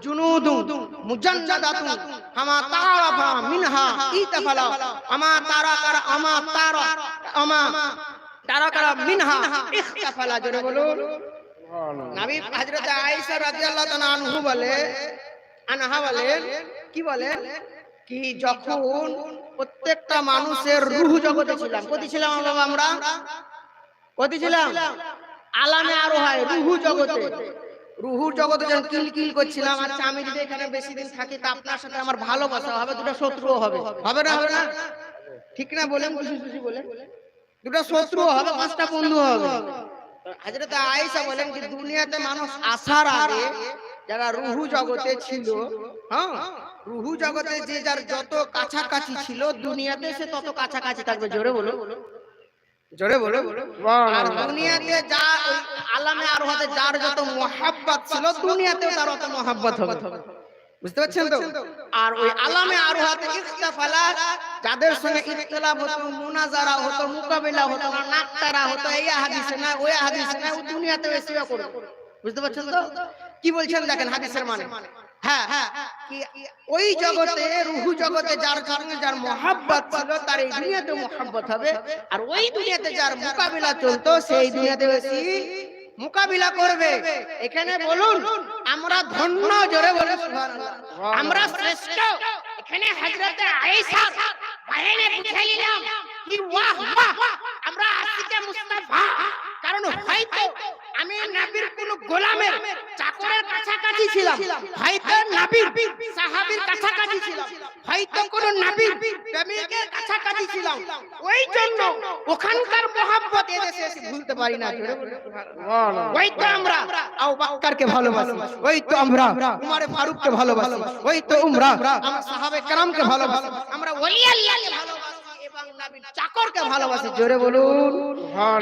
জুনুদুন মুজান্নাদাতুন কামা তারাফা মিনহা ইতাফালা আমা তারাকারা মিনহা ইখতাফালা। জোরে বলুন নবী হযরত আয়েশা রাদিয়াল্লাহু তাআলা আনহা বলেন কি বলেন কি যখন প্রত্যেকটা মানুষের রূহ জগতে ছিলাম, কোথায় ছিলাম বাবা আমরা? কোথায় ছিলাম? আলামে আরোহায় রূহ জগতে। রূহুর জগতে যখন কিলকিল করছিলাম, আচ্ছা আমি যদি এখানে বেশি দিন থাকি তা আপনার সাথে আমার ভালোবাসা হবে, দুটো শত্রুও হবে, হবে না? হবে না? ঠিক না বলেন? খুশি বলেন। দুটো শত্রু হবে, পাঁচটা বন্ধু হবে। হযরত আয়েশা বলেন যে দুনিয়াতে মানুষ আসার আগে যারা রূহু জগতে ছিল, হ্যাঁ, রূহু জগতে যে যার যত কাছাকাছি ছিল দুনিয়াতে সে তত কাছাকাছি থাকবে। জোরে বলো, জোরে বলো। আর দুনিয়াতে যা আলামে আরোহাতে যার যত মুহাব্বত ছিল দুনিয়াতেও তার তত মুহাব্বত হবে। বুঝতে পারছেন তো? আর ওই আলামে আরোহাতে ইখতিলাফালা যাদের সঙ্গে ইখতিলাফ হতো, মুনাজারা হতো, মোকাবিলা হতো, নাকতারা হতো, এই হাদিসে না ওই হাদিসে না, ও দুনিয়াতেও এসিয়া করে। বুঝতে পারছেন তো কি বলছেন? দেখেন হাদিসের মানে, হ্যাঁ কি ওই জগতে রূহু জগতে যার সঙ্গে যার মুহাব্বত ছিল তার এই দুনিয়াতেও মুহাব্বত হবে, আর ওই দুনিয়াতে যার মোকাবিলা চলতো সেই দুনিয়াতে এসে মোকাবিলা করবে। এখানে বলুন আমরা ধন্য, জোরে বলে সুবহানাল্লাহ, আমরা শ্রেষ্ঠ। এখানে হযরত আয়েশা বাহিনে বুঝে নিলাম কি ওয়াহ ওয়াহ আমরা আশিকে মুস্তাফা, কারণ হয়তো আমি নবীর কোন গোলামের চাকরের কাছাকাছি ছিলাম, হয়তো নবীর সাহাবীর কাছাকাছি ছিলাম, হয়তো কোন নবীর প্রেমিকের কাছাকাছি ছিলাম, ওই জন্য ওখানকার মুহাব্বত এদেশে এসে ভুলতে পারি না। ওই তো আমরা আবু বকরকে ভালোবাসি, ওই তো আমরা উমর ফারুককে ভালোবাসি, ওই তো আমরা সাহাবে কেরামকে ভালোবাসি, আমরা ওলি আল্লাহকে ভালোবাসি এবং নবীর চাকরকে ভালোবাসি। জোরে বলুন।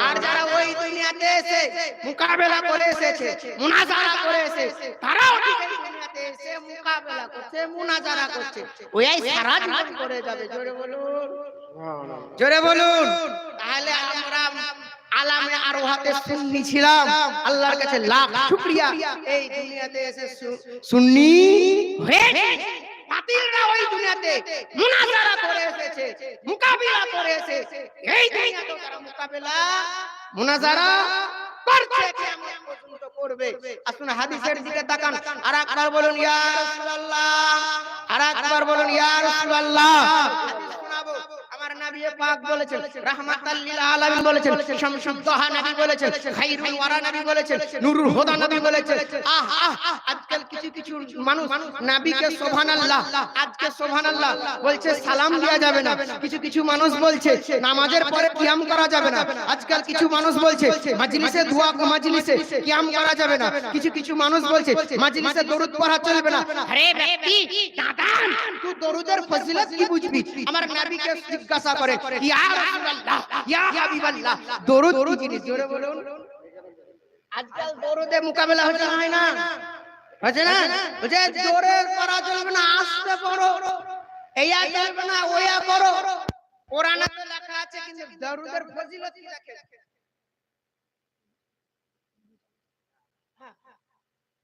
আর যারা ওই দুনিয়াতে এসে মোকাবেলা করে এসেছে, মুনাজারা করে এসেছে, তারাও ঠিক এই দুনিয়াতে এসে মোকাবেলা করছে, মুনাজারা করছে, ওই সারা জীবন করে যাবে। জোরে বলুন, জোরে বলুন। তাহলে আমরা আলামে আরোহাতে সুন্নি ছিলাম, আল্লাহর কাছে লাখ শুকরিয়া এই দুনিয়াতে এসে সুন্নি হয়েছে। বাতিলরা ওই দুনিয়াতে মুনাজারা করে এসেছে, মোকাবিলা করে এসেছে, এই দুনিয়াতে তারা মোকাবিলা মুনাজারা করছে, কিয়ামত পর্যন্ত করবে। আসুন হাদিসের দিকে তাকান, আর একবার বলুন ইয়া রাসূলুল্লাহ, আর একবার বলুন ইয়া রাসূলুল্লাহ। হাদিস শোনাবো। আমার নবী পাক বলেছেন, রাহমাতাল লিল আলামিন বলেছেন, শামসুদ দোহা নবী বলেছেন, খায়রুল ওয়ারা নবী বলেছেন, নূরুল হুদা নবী বলেছেন। আজকাল কিছু মানুষ নবীকে সুবহানাল্লাহ, আজকে সুবহানাল্লাহ বলছে সালাম দেয়া যাবে না। কিছু মানুষ বলছে নামাজের পরে কিয়াম করা যাবে না। আজকাল কিছু মানুষ বলছে মাজলিসে দোয়া, মাজলিসে কিয়াম করা যাবে না। কিছু মানুষ বলছে মাজলিসে দরুদ পড়া চলবে না। আরে ব্যক্তি দাদান, তুই দরুদের ফজিলত কি বুঝবি? আমার নবীকে জিজ্ঞাসা করে ইয়া রাসূলুল্লাহ, ইয়া হাবিবাল্লাহ, দরুদ কি জিনিস? জোরে বলুন। আজকাল দরুদে মোকাবেলা হচ্ছে না, হয় না? হচ্ছে না? বলছে জোরে পড়া চলবে না, আস্তে পড়ো, এইয়া চলবে না, ওয়া পড়ো। কোরআনে তো লেখা আছে, কিন্তু দরুদের ফজিলত কি লেখা?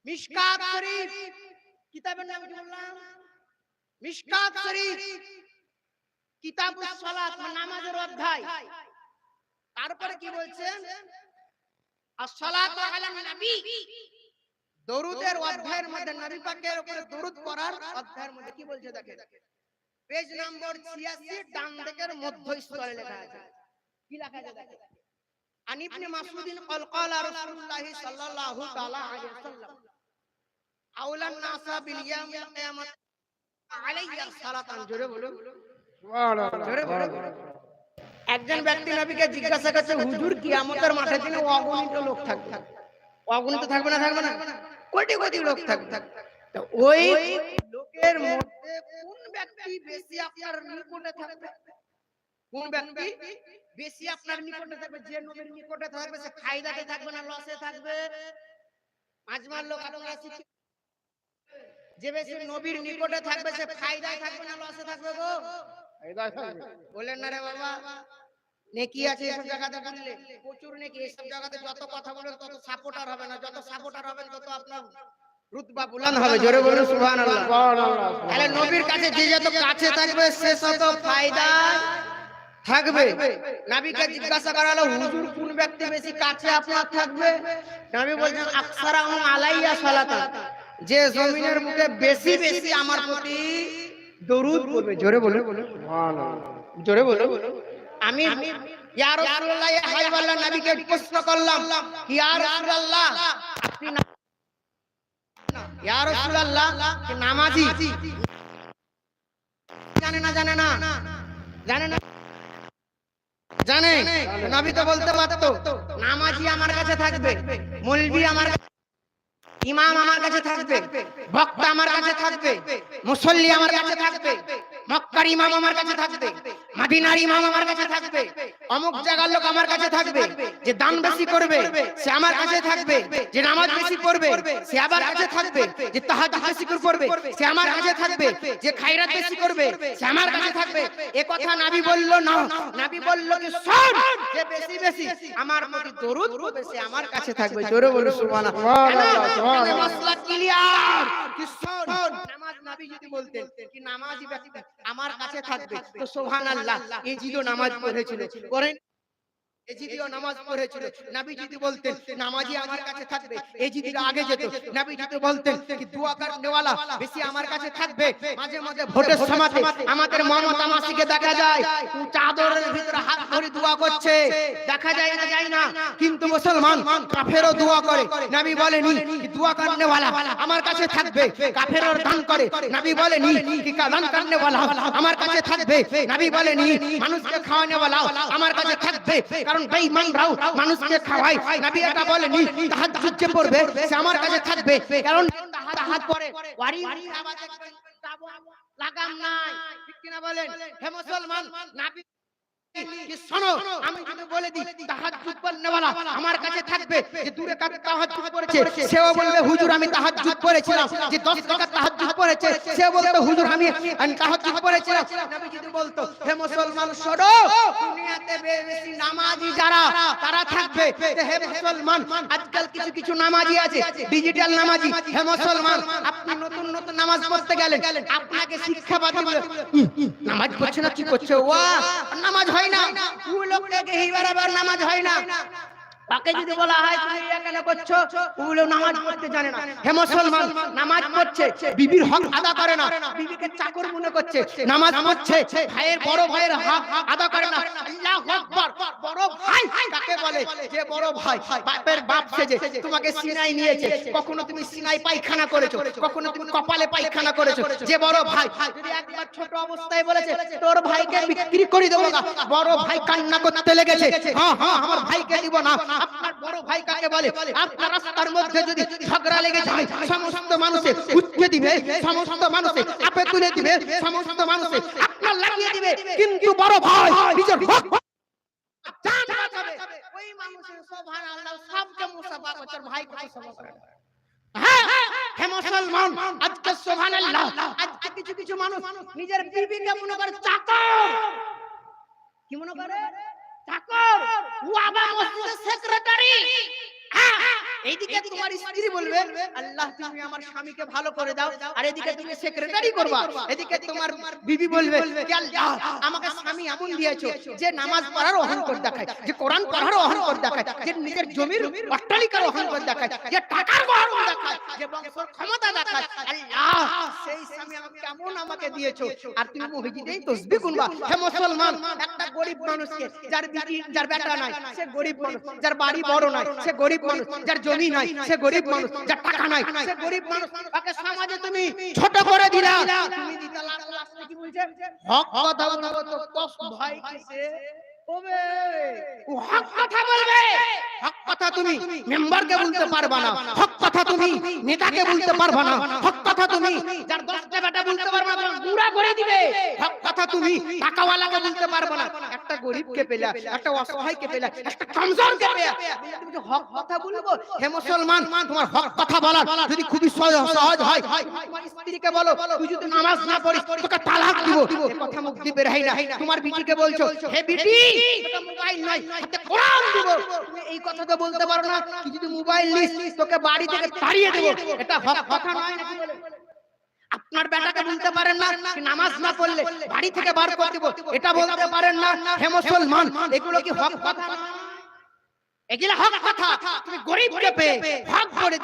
মিশকাত শরীফ কিতাবের নাম কি বললাম? মিশকাত শরীফ কিতাবুস সালাত, নামাজের অধ্যায়। তারপরে কি বলছেন? আসসালাতু আলান নবী, দরুদের অধ্যায়ের মধ্যে নবী পাকের উপরে দরুদ পড়ার অধ্যায়ের মধ্যে কি বলছে দেখেন, পেজ নম্বর 86 ডান দিকের মধ্যস্থলে লেখা আছে। কি লেখা আছে দেখেন, আন ইবনে মাসউদিন ক্বালা রাসূলুল্লাহ সাল্লাল্লাহু তাআলা আলাইহি ওয়াসাল্লাম আওলান নাসা বিল ইয়াউমিল কিয়ামাত আলাইয়া সালাতান। জোরে বলুন সুবহানাল্লাহ, জোরে বলুন। একজন ব্যক্তি নবীকে জিজ্ঞাসা করছে, হুজুর কিয়ামতের মাঠে দিনে অগণিত লোক থাকবে, অগণিত থাকবে না? থাকবে না? কোটি কোটি লোক থাকবে। তো ওই লোকের মধ্যে কোন ব্যক্তি বেশি আপনার নিকটে থাকবে? কোন ব্যক্তি বেশি আপনার নিকটে থাকবে? যে নবীর নিকটে থাকবে সে ফায়দাতে থাকবে না লসে থাকবে? আজমার লোক আপনারা শিখি, যে বেশি নবীর নিকটে থাকবে সে ফায়দায় থাকবে না লসে থাকবে? গো ফায়দায় থাকবে। বলেন না রে বাবা, নেকি আছে এসব জায়গাতে, বললে প্রচুর নেকি। এসব জায়গাতে যত কথা বলবেন তত সাপোর্টার হবে না, যত সাপোর্টার হবেন তত আপনার রুতবা বুলন্দ হবে। জোরে বলুন সুবহানাল্লাহ। তাহলে নবীর কাছে যে যত কাছে থাকবে সে তত ফায়দা থাকবে। নবীকে জিজ্ঞাসা করা হলো, হুজুর কোন ব্যক্তি বেশি কাছে আপনার থাকবে? নবী বলছেন আকসারাহুম আলাইয়া সালাতান, যে জমিনের মুখে বেশি বেশি আমার প্রতি দরুদ পড়বে। জোরে বলুন সুবহানাল্লাহ। জোরে বলুন। আমি ইয়া রাসূলুল্লাহ ইয়া হাবিবাল্লাহ নবীকে প্রশ্ন করলাম, ইয়া রাসূলুল্লাহ আপনি ইয়া রাসূলুল্লাহ কি নামাজি? জানে না জানে না জানে না জানে? নবী তো বলতে পারতো নামাজি আমার কাছে থাকবে, মৌলভী আমার কাছে, ইমাম আমার কাছে থাকবে, বক্তা আমার কাছে থাকবে, মুসল্লি আমার কাছে থাকবে, মক্কার ইমাম আমার কাছে থাকবে, মদিনার ইমাম আমার কাছে থাকবে, অমুক জায়গার লোক আমার কাছে থাকবে, যে দান বেশি করবে সে আমার কাছে থাকবে, যে নামাজ বেশি পড়বে সে আমার কাছে থাকবে, যে তাহাজ্জুদ বেশি করবে সে আমার কাছে থাকবে, যে খায়রাত বেশি করবে সে আমার কাছে থাকবে। এ কথা নবী বলল না, নবী বলল কি শোন, যে বেশি বেশি আমার প্রতি দরুদ পড়বে সে আমার কাছে থাকবে। জোরে বলুন সুবহানাল্লাহ। মাসলা ক্লিয়ার কি শোন, নামাজ নবী যদি বলতেন কি নামাজি ব্যক্তি আমার কাছে থাকবে তো সুবহানাল্লাহ এজিদও নামাজ পড়েছিল, করেন এজিদিও নামাজ পড়েছিল। নবী যদি বলতেন নামাজি আমার কাছে থাকবে, এজিদিরা আগে যেত। নবী যদি বলতেন কি দোয়া করনে ওয়ালা বেশি আমার কাছে থাকবে, মাঝে মাঝে ভোটের সময় আমাদের মমতা মাসিকে দেখা যায় চাদরের ভিতরে হাত ধরে দোয়া করছে, দেখা যায় না যায় না, কিন্তু মুসলমান কাফেরও দোয়া করে। নবী বলেনি কি দোয়া করনে ওয়ালা আমার কাছে থাকবে, কাফেরও দান করে। নবী বলেনি কি দান করনে ওয়ালা আমার কাছে থাকবে। নবী বলেনি মানুষকে খাওয়ানে ওয়ালা আমার কাছে থাকবে, কারণ বেঈমানরাও মানুষকে খাওয়ায়। নবী এটা বলেনি তাহাজ্জুদ যে পড়বে সে আমার কাছে থাকবে, কারণ তাহাজ্জুদ পড়ে ওয়ারি আওয়াজে লাগাম নাই, ঠিক কি না বলেন? হে মুসলমান, নবী কি শোনো, আমি যদি বলে দিই তাহাজ্জুদ পড়নে ওয়ালা আমার কাছে থাকবে, যে দূরে কাছে তাহাজ্জুদ পড়েছে সেও বলবে হুজুর আমি তাহাজ্জুদ পড়েছিলাম, যে 10 টাকা তাহাজ্জুদ পড়েছে সে বলতো হুজুর আমি তাহাজ্জুদ পড়েছিলাম। নবী যদি বলতো হে মুসলমান শোনো, দুনিয়াতে বেশি নামাজি যারা তারা থাকবে। হে মুসলমান, আজকাল কিছু কিছু নামাজি আছে ডিজিটাল নামাজি। হে মুসলমান, আপনি নতুন নতুন নামাজ পড়তে গেলেন, আপনাকে শিক্ষাবাদী নামাজ পড়ছে না কি করছে, ওয়া নামাজ হয় না, ওই লোকটাকে হিবারাবার নামাজ হয় না। তাকে যদি বলা হয় তুমি এখানে করছো, ওগুলো নামাজ পড়তে জানে না। হে মুসলমান, নামাজ পড়ছে বিবির হক আদা করে না, বিবিকে চাকর মনে করছে। নামাজ পড়ছে ভাইয়ের বড় ভাইয়ের হক আদা করে না। আল্লাহু আকবার। বড় ভাই কাকে বলে? যে বড় ভাই বাপের বাপ সেজে তোমাকে সিনাই নিয়েছে, কখনো তুমি সিনাই পায়খানা করেছো, কখনো তুমি কপালে পায়খানা করেছো। যে বড় ভাই যদি একবার ছোট অবস্থায় বলেছে তোর ভাইকে বিক্রি করে দেবো না, বড় ভাই কান্না করতে লেগেছে, হ্যাঁ হ্যাঁ আমার ভাইকে দিব না। আপনার বড় ভাই কাকে বলে? আপনার রাস্তার মধ্যে যদি ঝগড়া লেগে যায় সমস্ত মানুষে উঠে দিবে, সমস্ত মানুষে আপে তুলে দিবে, সমস্ত মানুষে আপনার লাগিয়ে দিবে, কিন্তু বড় ভাই নিজের হক জান বাঁচাবে। ওই মানুষের সুবহানাল্লাহ সবকে মুসাফা করছে, ভাই কত সভা করে। হ্যাঁ হে মুসলমান, আজকে সুবহানাল্লাহ আজকে কিছু কিছু মানুষ নিজের বিবিকে মনে করে চাকর। কি মনে করে? চাকর। ও আবার মসজিদের সেক্রেটারি। এইদিকে তোমার স্ত্রী বলবে আল্লাহ তুমি আমার স্বামীকে ভালো করে দাও, আর এদিকে তুমি সেক্রেটারি করবা। এদিকে তোমার বিবি বলবে আল্লাহ আমাকে স্বামী এমন দিয়েছো যে নামাজ পড়ার অহংকার দেখায়, যে কোরআন পড়ার অহংকার দেখায়, যে নিজের জমির অট্টালিকার অহংকার দেখায়, যে টাকার গহরম দেখায়, যে বংশের ক্ষমতা দেখায়। আল্লাহ সেই স্বামী আমাকে কেমন আমাকে দিয়েছো, আর তুমি মসজিদেই তাসবিহ গুনবা। হে মুসলমান, একটা গরিব মানুষকে যার বিবি যার বেটা নাই সে গরিব মানুষ, যার বাড়ি বড় নাই সে গরিব মানুষ, যার জমি নাই সে গরিব মানুষ, যার টাকা নাই সে গরিব মানুষ, তাকে সমাজে তুমি ছোট করে দিলা। তুমি দিতে লাগলা কি বলছে? হক কথা বলবো তো কষ্ট ভয় কিসে ওবে? ও হক কথা বলবে। হক কথা তুমি মেম্বারকে বলতে পারবা না, হক কথা তুমি নেতাকে বলতে পারবা না, হক কথা তুমি যার 10টা বেটা বলতে পারবা না, বুড়া পুরা করে দিবে। হক কথা তুমি টাকাওয়ালাকে বলতে পারবে না, একটা গরিবকে পেলা, একটা অসহায়কে পেলা, একটা কমজোরকে পেলা, তুমি যে হক কথা বলবো। হে মুসলমান, তোমার হক কথা বলা যদি খুবই সহজ হয়, তোমার স্ত্রীকে বলো তুই যদি নামাজ না পড়িস তোকে তালাক দিব, এই কথা মুখ দিয়ে বের হয় না। তোমার বিটিকে বলছো হে বিটি তোকে মোবাইল নাই হাতে কোরআন দিব, তুমি এই কথা তো বলতে পারো না কি যদি মোবাইল নিস তোকে বাড়ি থেকে তাড়িয়ে দেব, এটা হক কথা নয় নাকি বলে? আপনার বেটাকে বলতে পারেন না কি নামাজ না পড়লে বাড়ি থেকে বার করে দেব, এটা বলতে পারেন না। হে মুসলমান, এগুলো কি হক কথা? এগুলো হক কথা। তুমি গরিবকে পেয়ে ভাগ করে